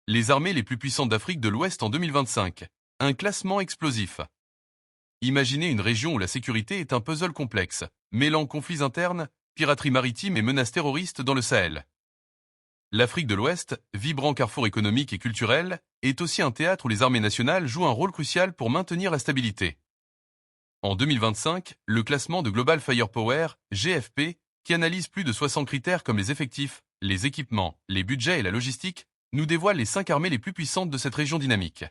Les armées les plus puissantes d'Afrique de l'Ouest en 2025. Un classement explosif. Imaginez une région où la sécurité est un puzzle complexe, mêlant conflits internes, piraterie maritime et menaces terroristes dans le Sahel. L'Afrique de l'Ouest, vibrant carrefour économique et culturel, est aussi un théâtre où les armées nationales jouent un rôle crucial pour maintenir la stabilité. En 2025, le classement de Global Firepower, GFP, qui analyse plus de 60 critères comme les effectifs, les équipements, les budgets et la logistique, nous dévoile les 5 armées les plus puissantes de cette région dynamique.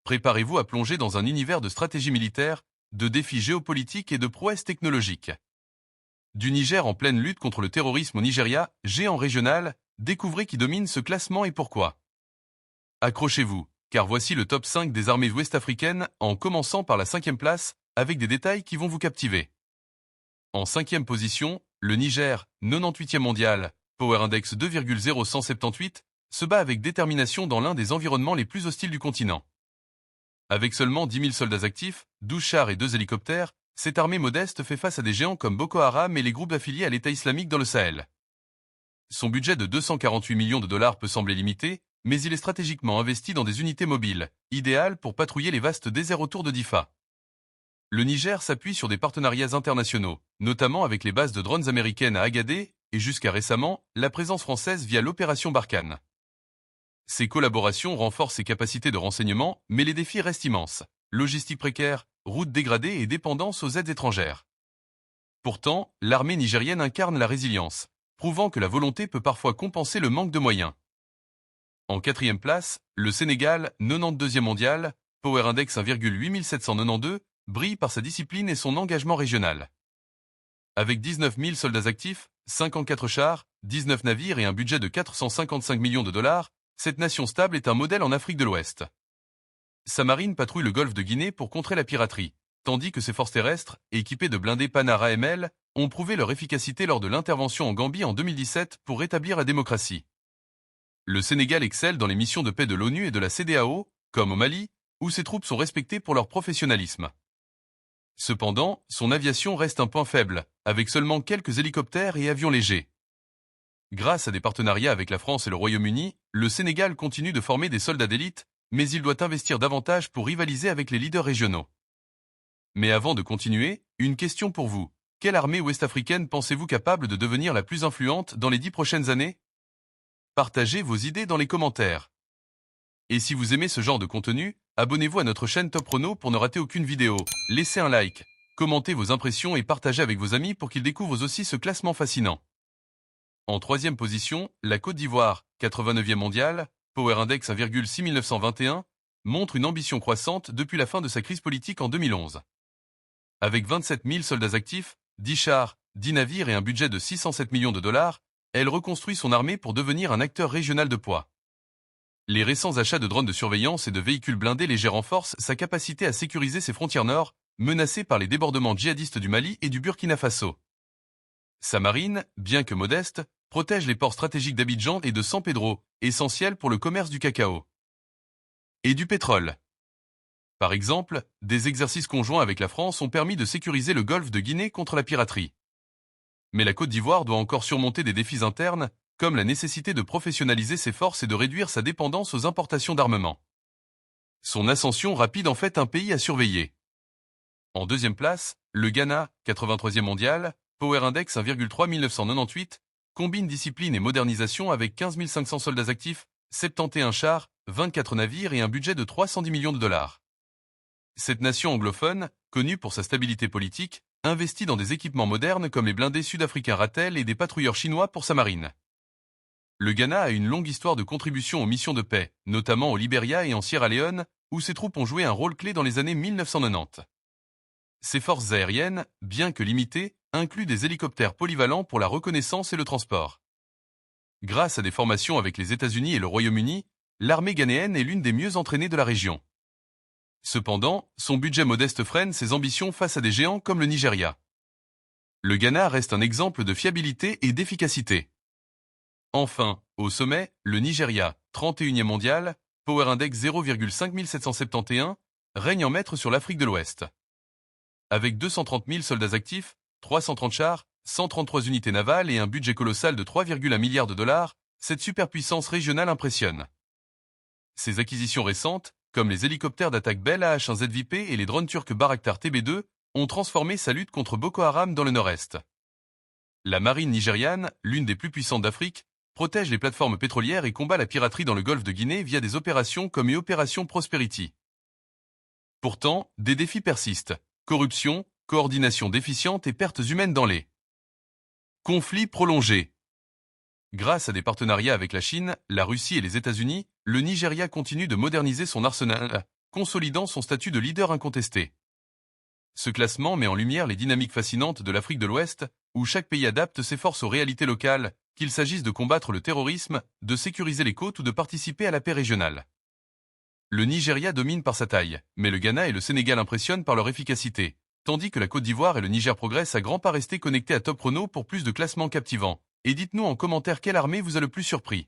Préparez-vous à plonger dans un univers de stratégie militaire, de défis géopolitiques et de prouesses technologiques. Du Niger en pleine lutte contre le terrorisme au Nigeria, géant régional, découvrez qui domine ce classement et pourquoi. Accrochez-vous, car voici le top 5 des armées ouest-africaines, en commençant par la 5e place, avec des détails qui vont vous captiver. En 5e position, le Niger, 98e mondial, Power Index 2,0178, se bat avec détermination dans l'un des environnements les plus hostiles du continent. Avec seulement 10 000 soldats actifs, 12 chars et 2 hélicoptères, cette armée modeste fait face à des géants comme Boko Haram et les groupes affiliés à l'État islamique dans le Sahel. Son budget de 248 millions de dollars peut sembler limité, mais il est stratégiquement investi dans des unités mobiles, idéales pour patrouiller les vastes déserts autour de Difa. Le Niger s'appuie sur des partenariats internationaux, notamment avec les bases de drones américaines à Agadez et jusqu'à récemment, la présence française via l'opération Barkhane. Ces collaborations renforcent ses capacités de renseignement, mais les défis restent immenses. Logistique précaire, routes dégradées et dépendance aux aides étrangères. Pourtant, l'armée nigérienne incarne la résilience, prouvant que la volonté peut parfois compenser le manque de moyens. En 4e place, le Sénégal, 92e mondial, Power Index 1,8792, brille par sa discipline et son engagement régional. Avec 19 000 soldats actifs, 54 chars, 19 navires et un budget de 455 millions de dollars, cette nation stable est un modèle en Afrique de l'Ouest. Sa marine patrouille le golfe de Guinée pour contrer la piraterie, tandis que ses forces terrestres, équipées de blindés Panar AML, ont prouvé leur efficacité lors de l'intervention en Gambie en 2017 pour rétablir la démocratie. Le Sénégal excelle dans les missions de paix de l'ONU et de la CEDEAO, comme au Mali, où ses troupes sont respectées pour leur professionnalisme. Cependant, son aviation reste un point faible, avec seulement quelques hélicoptères et avions légers. Grâce à des partenariats avec la France et le Royaume-Uni, le Sénégal continue de former des soldats d'élite, mais il doit investir davantage pour rivaliser avec les leaders régionaux. Mais avant de continuer, une question pour vous. Quelle armée ouest-africaine pensez-vous capable de devenir la plus influente dans les 10 prochaines années? Partagez vos idées dans les commentaires. Et si vous aimez ce genre de contenu, abonnez-vous à notre chaîne Top Chrono pour ne rater aucune vidéo. Laissez un like, commentez vos impressions et partagez avec vos amis pour qu'ils découvrent aussi ce classement fascinant. En 3e position, la Côte d'Ivoire, 89e mondial, Power Index 1,6921, montre une ambition croissante depuis la fin de sa crise politique en 2011. Avec 27 000 soldats actifs, 10 chars, 10 navires et un budget de 607 millions de dollars, elle reconstruit son armée pour devenir un acteur régional de poids. Les récents achats de drones de surveillance et de véhicules blindés légers renforcent sa capacité à sécuriser ses frontières nord, menacées par les débordements djihadistes du Mali et du Burkina Faso. Sa marine, bien que modeste, protège les ports stratégiques d'Abidjan et de San Pedro, essentiels pour le commerce du cacao. Et du pétrole. Par exemple, des exercices conjoints avec la France ont permis de sécuriser le golfe de Guinée contre la piraterie. Mais la Côte d'Ivoire doit encore surmonter des défis internes, comme la nécessité de professionnaliser ses forces et de réduire sa dépendance aux importations d'armement. Son ascension rapide en fait un pays à surveiller. En 2e place, le Ghana, 83e mondial, Power Index 1,3998, combine discipline et modernisation avec 15 500 soldats actifs, 71 chars, 24 navires et un budget de 310 millions de dollars. Cette nation anglophone, connue pour sa stabilité politique, investit dans des équipements modernes comme les blindés sud-africains Ratel et des patrouilleurs chinois pour sa marine. Le Ghana a une longue histoire de contribution aux missions de paix, notamment au Libéria et en Sierra Leone, où ses troupes ont joué un rôle clé dans les années 1990. Ses forces aériennes, bien que limitées, incluent des hélicoptères polyvalents pour la reconnaissance et le transport. Grâce à des formations avec les États-Unis et le Royaume-Uni, l'armée ghanéenne est l'une des mieux entraînées de la région. Cependant, son budget modeste freine ses ambitions face à des géants comme le Nigeria. Le Ghana reste un exemple de fiabilité et d'efficacité. Enfin, au sommet, le Nigeria, 31e mondial, Power Index 0,5771, règne en maître sur l'Afrique de l'Ouest. Avec 230 000 soldats actifs, 330 chars, 133 unités navales et un budget colossal de 3,1 milliards de dollars, cette superpuissance régionale impressionne. Ses acquisitions récentes, comme les hélicoptères d'attaque Bell AH-1ZVP et les drones turcs Bayraktar TB2, ont transformé sa lutte contre Boko Haram dans le nord-est. La marine nigériane, l'une des plus puissantes d'Afrique, protège les plateformes pétrolières et combat la piraterie dans le golfe de Guinée via des opérations comme Opération Prosperity. Pourtant, des défis persistent. Corruption, coordination déficiente et pertes humaines dans les conflits prolongés. Grâce à des partenariats avec la Chine, la Russie et les États-Unis, le Nigeria continue de moderniser son arsenal, consolidant son statut de leader incontesté. Ce classement met en lumière les dynamiques fascinantes de l'Afrique de l'Ouest, où chaque pays adapte ses forces aux réalités locales, qu'il s'agisse de combattre le terrorisme, de sécuriser les côtes ou de participer à la paix régionale. Le Nigeria domine par sa taille, mais le Ghana et le Sénégal impressionnent par leur efficacité, tandis que la Côte d'Ivoire et le Niger progressent à grands pas. Restés connectés à Top Chrono pour plus de classements captivants. Et dites-nous en commentaire quelle armée vous a le plus surpris.